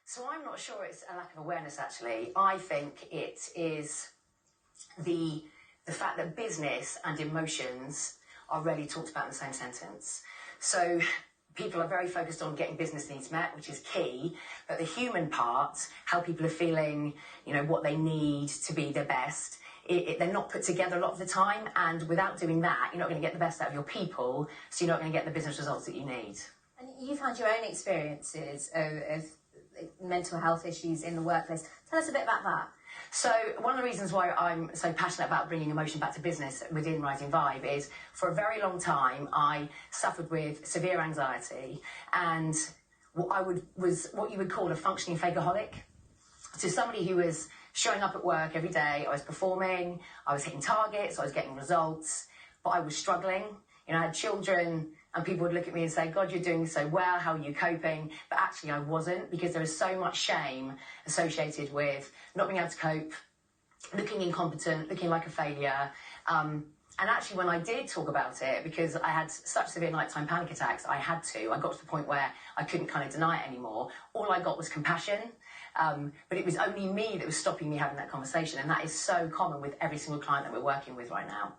So I'm not sure it's a lack of awareness, actually. I think it is the fact that business and emotions are rarely talked about in the same sentence. So people are very focused on getting business needs met, which is key, but the human part, how people are feeling, what they need to be their best, they're not put together a lot of the time, and without doing that, you're not going to get the best out of your people, so you're not going to get the business results that you need. And you've had your own experiences of mental health issues in the workplace. Tell us a bit about that. So one of the reasons why I'm so passionate about bringing emotion back to business within Rising Vibe is for a very long time I suffered with severe anxiety and what you would call a functioning fakeaholic. So somebody who was showing up at work every day, I was performing, I was hitting targets, I was getting results, but I was struggling. I had children and people would look at me and say, God, you're doing so well, how are you coping? But actually I wasn't, because there was so much shame associated with not being able to cope, looking incompetent, looking like a failure. And actually when I did talk about it, because I had such severe nighttime panic attacks, I got to the point where I couldn't kind of deny it anymore. All I got was compassion. But it was only me that was stopping me having that conversation. And that is so common with every single client that we're working with right now.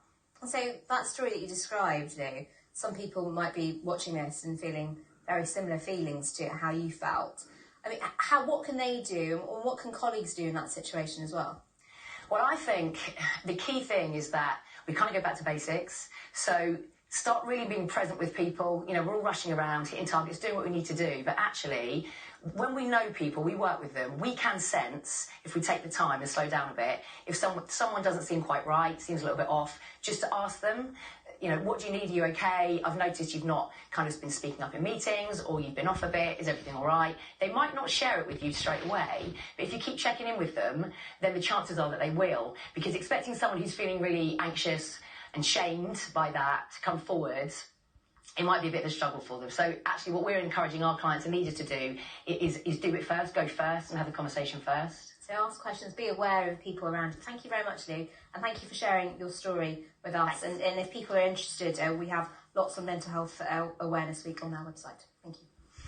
So that story that you described, though, some people might be watching this and feeling very similar feelings to how you felt. I mean, what can they do, or what can colleagues do in that situation as well? Well, I think the key thing is that we kind of go back to basics. So start really being present with people. We're all rushing around, hitting targets, doing what we need to do. But actually, when we know people, we work with them, we can sense, if we take the time and slow down a bit, if someone doesn't seem quite right, seems a little bit off, just to ask them, what do you need? Are you okay? I've noticed you've not kind of been speaking up in meetings, or you've been off a bit. Is everything all right? They might not share it with you straight away, but if you keep checking in with them, then the chances are that they will. Because expecting someone who's feeling really anxious and shamed by that to come forward, it might be a bit of a struggle for them. So actually what we're encouraging our clients and leaders to do is do it first, go first and have the conversation first. So ask questions, be aware of people around you. Thank you very much, Lou, and thank you for sharing your story with us. And if people are interested, we have lots of Mental Health Awareness Week on our website. Thank you.